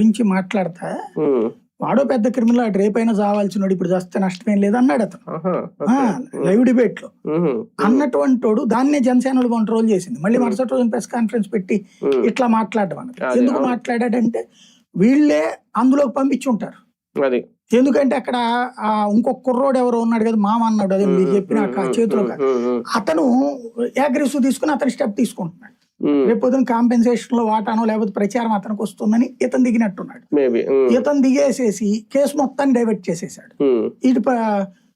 గురించి మాట్లాడతా ఉమ్, వాడో పెద్ద క్రిమినల్ అటు రేపైనా చావాల్సినోడు ఇప్పుడు చస్తే నష్టమేం లేదు అన్నాడు అతను ఆహా, ఓకే. లైవ్ డిబేట్ లో ఉహు, అన్నటువంటి వాడు దాన్నే జనసేనలు కంట్రోల్ చేసింది. మళ్ళీ మరుసటి రోజు ప్రెస్ కాన్ఫరెన్స్ పెట్టి ఉమ్, ఇట్లా మాట్లాడడం అన్నది. అదే, ఎందుకు అవును. మాట్లాడాడంటే వీళ్ళే అందులోకి పంపించి ఉంటారు. అది ఎందుకంటే అక్కడ ఇంకొక కుర్రోడు ఎవరో ఉన్నాడు కదా మామ అన్నాడు, అదే మీరు చెప్పిన చేతిలో కాదు. అతను అగ్రెసివ్ తీసుకుని అతను స్టెప్ తీసుకుంటున్నాడు. రేపు పొద్దున కాంపెన్సేషన్ లో వాటానో లేకపోతే ప్రచారం అతనికి వస్తుందని ఇతను దిగినట్టున్నాడు. మేబీ ఇతను దిగేసేసి కేసు మొత్తాన్ని డైవర్ట్ చేసేసాడు. ఇటు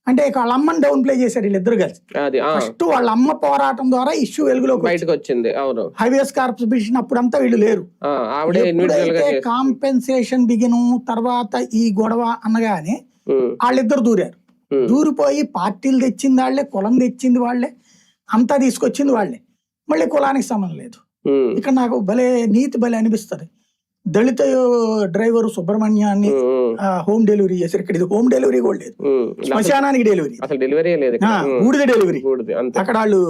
అంటే వాళ్ళ అమ్మని డౌన్ ప్లే చేశారు వీళ్ళిద్దరు కలిసి. అది ఫస్ట్ వాళ్ళ అమ్మ పోరాటం ద్వారా ఇష్యూ వెలుగులోకి బయటకు వచ్చింది. అవును, హైవేస్ కార్పొరేషన్ అప్పుడంతా వీళ్ళు లేరు. ఆవిడే ఇండివిజువల్ గా ఎప్పుడైతే కాంపెన్సేషన్ బిగిను తర్వాత ఈ గొడవ అనగానే వాళ్ళిద్దరు దూరారు. దూరిపోయి పార్టీలు తెచ్చింది వాళ్ళే, కులం తెచ్చింది వాళ్ళే, అంతా తీసుకొచ్చింది వాళ్ళే. మళ్ళీ కులానికి సంబంధం లేదు. ఇక్కడ నాకు భలే నీతి భలే అనిపిస్తుంది. దళిత డ్రైవర్ సుబ్రహ్మణ్యాన్ని హోమ్ డెలివరీ చేశారు. ఇక్కడ ఇది హోమ్ డెలివరీ కూడా లేదు, శ్మశానానికి డెలివరీ, అసలు డెలివరీ లేదు, బూడిద డెలివరీ. అంతే. అక్కడ వాళ్ళు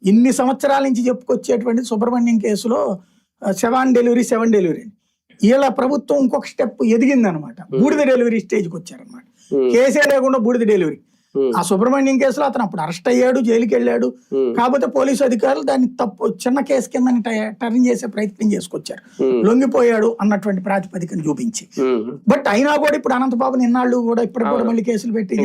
ఇన్ని సంవత్సరాల నుంచి చెప్పుకొచ్చేటువంటి సుబ్రహ్మణ్యం కేసులో సెవెన్ డెలివరీ. వీళ్ళ ప్రభుత్వం ఇంకొక స్టెప్ ఎదిగింది అనమాట, బూడిద డెలివరీ స్టేజ్కి వచ్చారనమాట. కేసే లేకుండా బూడిద డెలివరీ. ఆ సుబ్రహ్మణ్యం కేసులో అతను అప్పుడు అరెస్ట్ అయ్యాడు, జైలుకి వెళ్ళాడు. కాకపోతే పోలీసు అధికారులు దాన్ని తప్పు చిన్న కేసు కింద టర్న్ చేసే ప్రయత్నం చేసుకొచ్చారు. లొంగిపోయాడు అన్నటువంటి ప్రాతిపదికను చూపించి. బట్ అయినా కూడా ఇప్పుడు అనంతబాబు నిన్నాళ్ళు కూడా ఇప్పటికి కూడా మళ్ళీ కేసులు పెట్టి